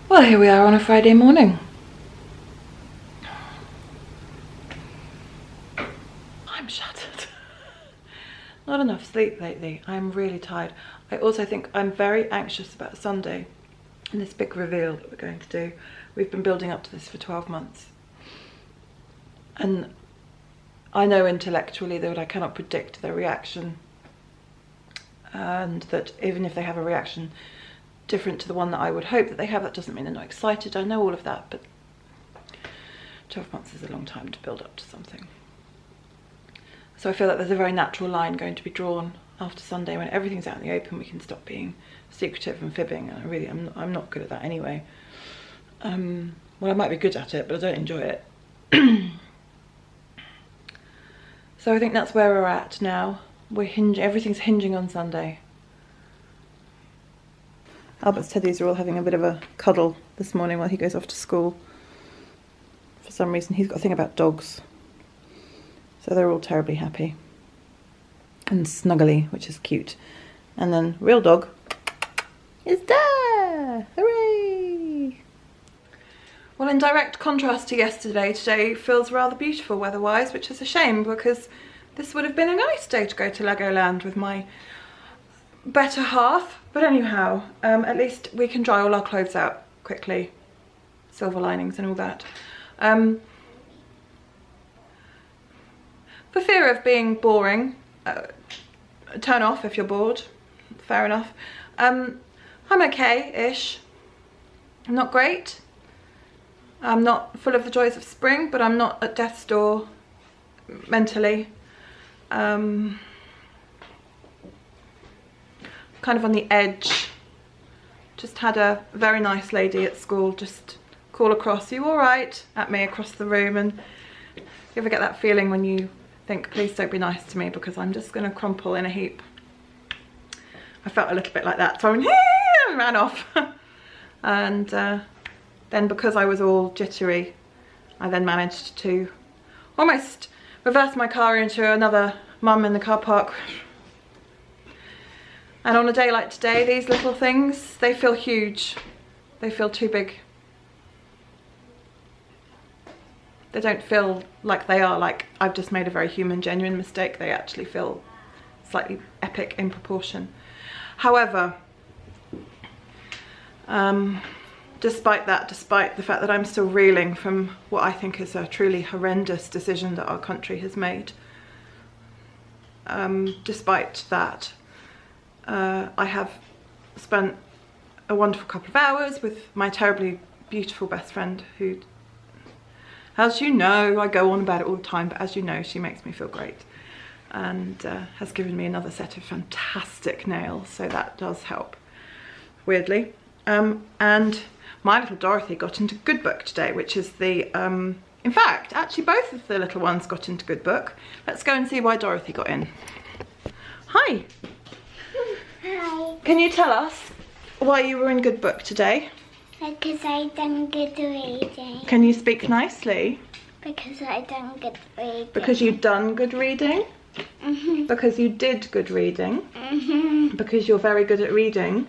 Well, here we are on a Friday morning. I'm shattered. Not enough sleep lately. I'm really tired. I also think I'm very anxious about Sunday and this big reveal that we're going to do. We've been building up to this for 12 months. And I know intellectually that I cannot predict their reaction. And that even if they have a reaction different to the one that I would hope that they have, that doesn't mean they're not excited. I know all of that, but 12 months is a long time to build up to something. So I feel like there's a very natural line going to be drawn after Sunday when everything's out in the open. We can stop being secretive and fibbing, and I'm not good at that anyway. Well, I might be good at it, but I don't enjoy it. So I think that's where we're at now. Everything's hinging on Sunday. Albert's teddies are all having a bit of a cuddle this morning while he goes off to school. For some reason, he's got a thing about dogs. So they're all terribly happy. And snuggly, which is cute. And then real dog is there! Hooray! Well, in direct contrast to yesterday, today feels rather beautiful weather-wise, which is a shame because this would have been a nice day to go to Legoland with my better half. But anyhow, at least we can dry all our clothes out quickly. Silver linings and all that. For fear of being boring, turn off if you're bored. Fair enough. I'm okay-ish. I'm not great. I'm not full of the joys of spring, but I'm not at death's door mentally. Kind of on the edge. Just had a very nice lady at school just call across, "You all right?" at me across the room, and you ever get that feeling when you think, please don't be nice to me because I'm just going to crumple in a heap. I felt a little bit like that, so I went, and ran off. And then because I was all jittery, I then managed to almost reverse my car into another mum in the car park. And on a day like today, these little things, they feel huge. They feel too big. They don't feel like they are like I've just made a very human, genuine mistake. They actually feel slightly epic in proportion. However, despite the fact that I'm still reeling from what I think is a truly horrendous decision that our country has made, despite that, I have spent a wonderful couple of hours with my terribly beautiful best friend who, as you know, I go on about it all the time, but as you know, she makes me feel great and has given me another set of fantastic nails, so that does help, weirdly. And my little Dorothy got into Good Book today, which is the, in fact, actually both of the little ones got into Good Book. Let's go and see why Dorothy got in. Hi. Hi. Can you tell us why you were in Good Book today? Because I done good reading. Can you speak nicely? Because I done good reading. Because you've done good reading? Because you did good reading? Because you're very good at reading?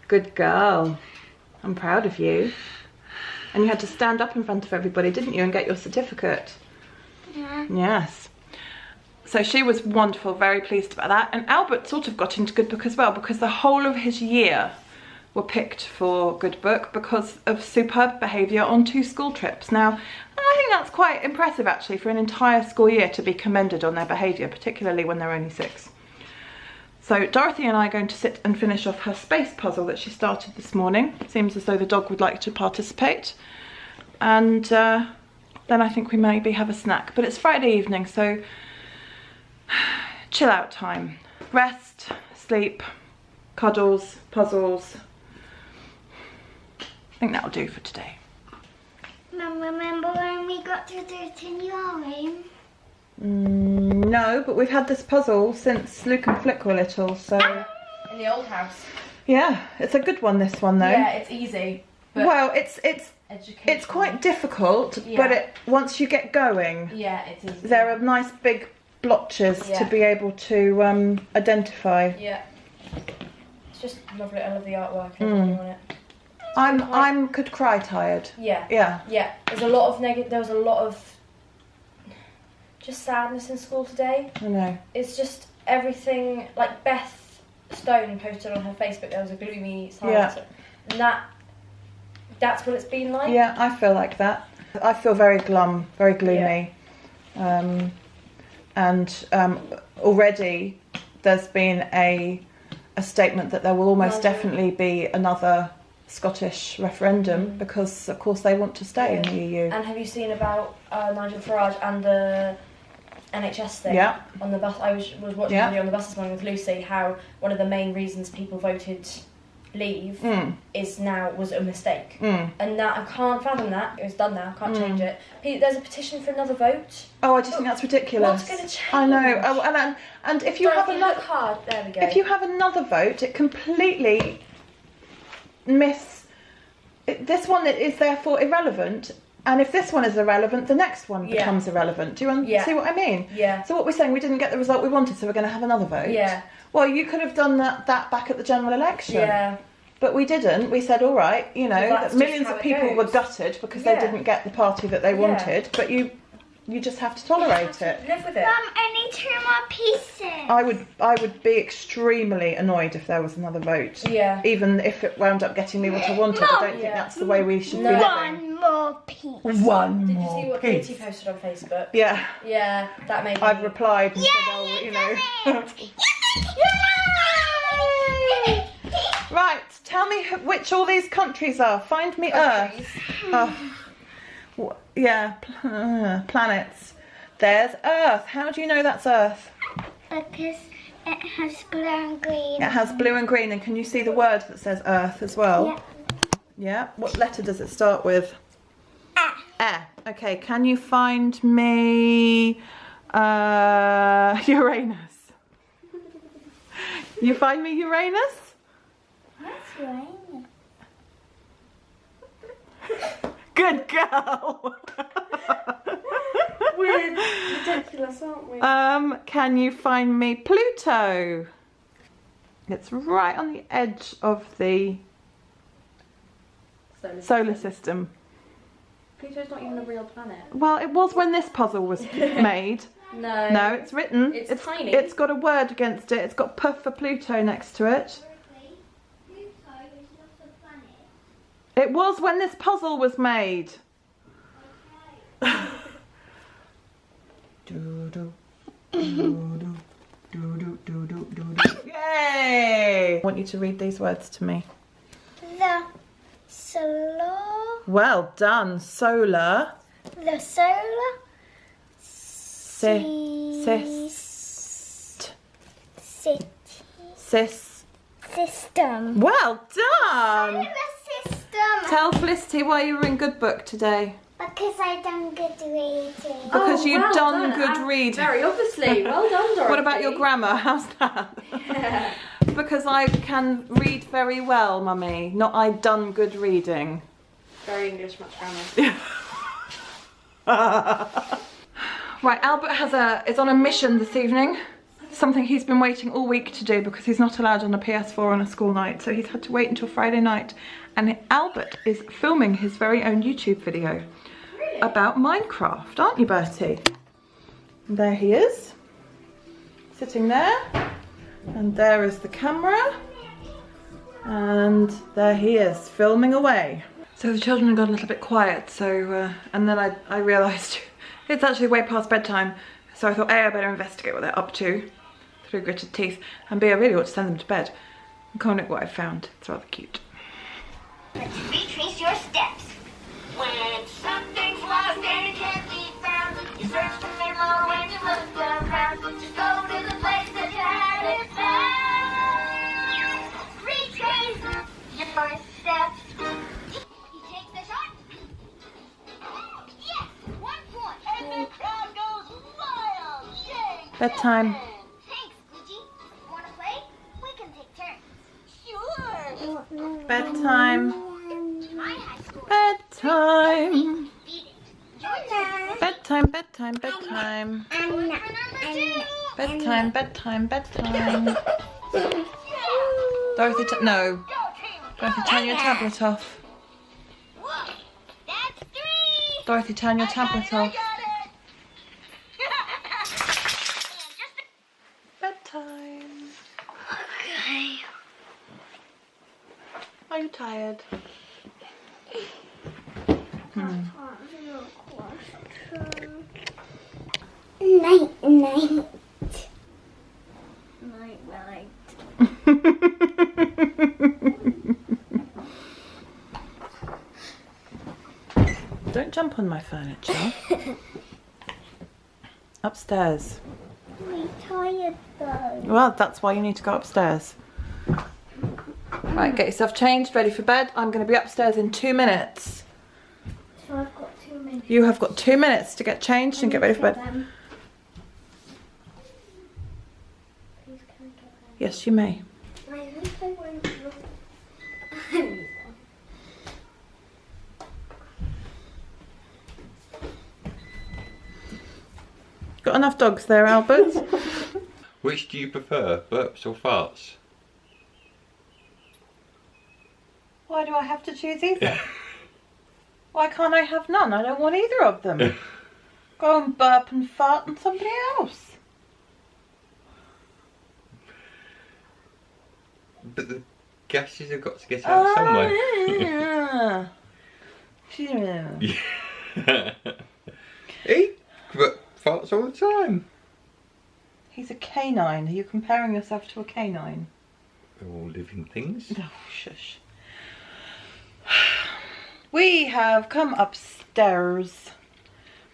Good girl. I'm proud of you. And you had to stand up in front of everybody, didn't you, and get your certificate? Yeah. Yes. So she was wonderful, very pleased about that. And Albert sort of got into Good Book as well, because the whole of his year were picked for Good Book because of superb behaviour on 2 school trips. Now, I think that's quite impressive actually for an entire school year to be commended on their behaviour, particularly when they're only 6. So Dorothy and I are going to sit and finish off her space puzzle that she started this morning. Seems as though the dog would like to participate. And then I think we maybe have a snack. But it's Friday evening, so chill out time. Rest, sleep, cuddles, puzzles. I think that'll do for today. Mum, remember when we got to do it in your room? No, but we've had this puzzle since Luke and Flick were little, so... In the old house. Yeah, it's a good one, this one, though. Yeah, it's easy. But well, it's quite difficult, Yeah. but once you get going, yeah, it is. there are nice big blotches to be able to identify. Yeah. It's just lovely. I love the artwork and everything on it. I'm could cry tired. Yeah. Yeah. Yeah. There's a lot of there was a lot of just sadness in school today. I know. It's just everything. Like Beth Stone posted on her Facebook, there was a gloomy silence. Yeah. And that's what it's been like. Yeah, I feel like that. I feel very glum, very gloomy. Yeah. Already there's been a statement that there will almost definitely be another Scottish referendum because, of course, they want to stay in the EU. And have you seen about Nigel Farage and the NHS thing? Yeah. On the bus, I was watching a video on the bus this morning with Lucy. How one of the main reasons people voted leave was a mistake, and now I can't fathom that. It was done now. Can't change it. There's a petition for another vote. Oh, I just think that's ridiculous. What's going to change? I know. Oh, and if you have another card, there we go. If you have another vote, it completely this one is therefore irrelevant. And if this one is irrelevant, the next one becomes irrelevant. Do you see what I mean? Yeah. So what we're saying, we didn't get the result we wanted, so we're going to have another vote. Yeah. Well, you could have done that back at the general election. Yeah. But we didn't. We said, all right, that millions of people were gutted because they didn't get the party that they wanted. But you just have to tolerate it. Live with it. Mum, I need 2 more pieces. I would be extremely annoyed if there was another vote. Yeah. Even if it wound up getting me what I wanted. I don't think that's the way we should be living. One more piece. One Did you more see what piece. Katie posted on Facebook? Yeah. Yeah, that made me... I've replied and said, oh, Right, tell me which all these countries are. Find me Earth. Planets. There's Earth. How do you know that's Earth? Because it has blue and green. It has blue and green, and can you see the word that says Earth as well? Yeah. Yeah. What letter does it start with? Okay, can you find me Uranus? You find me Uranus? That's right. Good girl. We're ridiculous, aren't we? Can you find me Pluto? It's right on the edge of the solar system. Pluto's not even a real planet. Well, it was when this puzzle was made. No. No, it's written. It's tiny. It's got a word against it. It's got P for Pluto next to it. Pluto is not a planet. It was when this puzzle was made. Yay! I want you to read these words to me. The solar. Well done. Solar. The solar. System. Well done. Solar system. Tell Felicity why you were in good book today. Because I done good reading. Because you've well done good reading. Very obviously. Well done, Dorothy. What about your grammar? How's that? Yeah. Because I can read very well, Mummy. Not I done good reading. Very English, much grammar. Right, Albert is on a mission this evening. Something he's been waiting all week to do because he's not allowed on a PS4 on a school night. So he's had to wait until Friday night. And Albert is filming his very own YouTube video about Minecraft, aren't you, Bertie? And there he is, sitting there. And there is the camera. And there he is, filming away. So the children got a little bit quiet, so, and then I realised it's actually way past bedtime. So I thought, A, I better investigate what they're up to through gritted teeth, and B, I really ought to send them to bed. And come on, look what I found. It's rather cute. Let's retrace your steps. When something's lost and it can't be found, you search for mirror when you look around. Just go to the place that you had it found. Retrace your first steps. You take the shot. Yes, 1 point. And the crowd goes wild. Yay! Bedtime. Thanks, Gucci. Wanna play? We can take turns. Sure. Bedtime. My high school. Bedtime. Beat it. Your turn. Bedtime, bedtime, bedtime. Anna. Bedtime, bedtime, bedtime. Dorothy, no. Dorothy, turn your tablet off. Dorothy, turn your tablet off. Bedtime. Okay. Are you tired? Night, night. Night, night. Don't jump on my furniture. Upstairs. I'm tired though. Well, that's why you need to go upstairs. Right, get yourself changed, ready for bed. I'm going to be upstairs in 2 minutes. So I've got 2 minutes. You have got 2 minutes to get changed and get ready for bed. Please, can I get them? Yes, you may. I hope I won't look. Got enough dogs there, Albert? Which do you prefer, burps or farts? Why do I have to choose either? Why can't I have none? I don't want either of them. Go and burp and fart on somebody else. But the gases have got to get out somewhere. Yeah. He farts all the time. He's a canine. Are you comparing yourself to a canine? They're all living things. Oh, shush. We have come upstairs.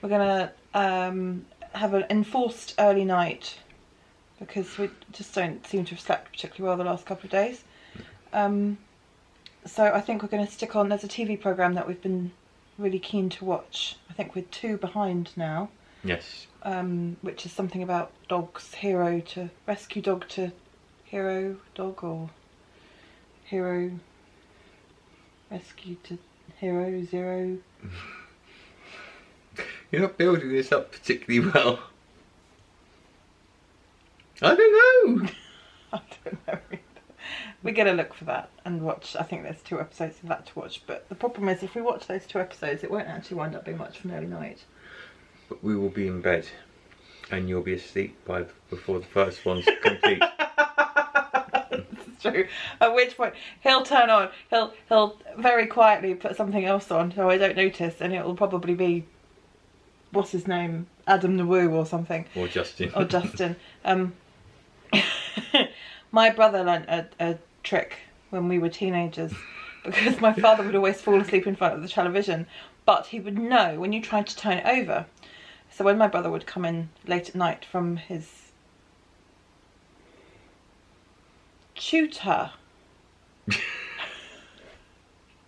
We're gonna have an enforced early night because we just don't seem to have slept particularly well the last couple of days. So I think we're going to stick on. There's a TV programme that we've been really keen to watch. I think we're 2 behind now. Yes. Which is something about dogs, hero to rescue dog to hero dog, or hero rescue to hero zero. You're not building this up particularly well. I don't know. I don't know either. We're going to look for that and watch. I think there's 2 episodes of that to watch, but the problem is if we watch those 2 episodes it won't actually wind up being much of an early night. But we will be in bed and you'll be asleep before the first one's complete. It's true. At which point he'll turn on, he'll very quietly put something else on so I don't notice, and it will probably be, what's his name, Adam the Woo or something. Or Justin. Or Justin. My brother learnt a trick when we were teenagers, because my father would always fall asleep in front of the television, but he would know when you tried to turn it over. So when my brother would come in late at night from his tutor,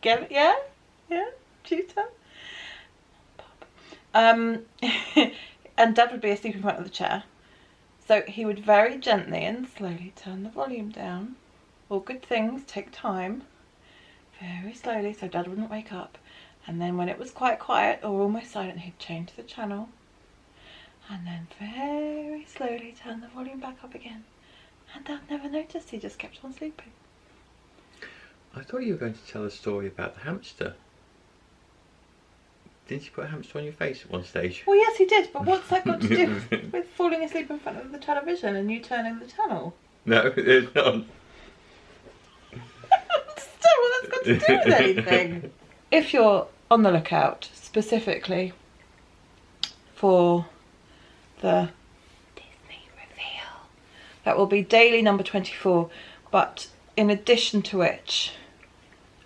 get it? Yeah? Yeah? Tutor? And Dad would be asleep in front of the chair. So he would very gently and slowly turn the volume down. All good things take time. Very slowly so Dad wouldn't wake up. And then when it was quite quiet or almost silent, he'd change the channel. And then very slowly turn the volume back up again. And Dad never noticed, he just kept on sleeping. I thought you were going to tell a story about the hamster. Didn't you put a hamster on your face at one stage? Well, yes, he did, but what's that got to do with falling asleep in front of the television and you turning the channel? No, there's not. Still, that's got to do with anything. If you're on the lookout specifically for the Disney reveal, that will be daily number 24, but in addition to which,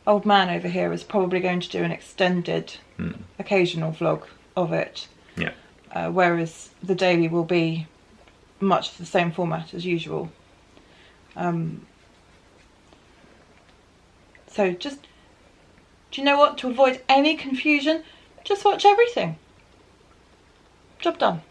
old man over here is probably going to do an extended occasional vlog of it. Yeah. Whereas the daily will be much the same format as usual. So just, do you know what? To avoid any confusion, just watch everything. Job done.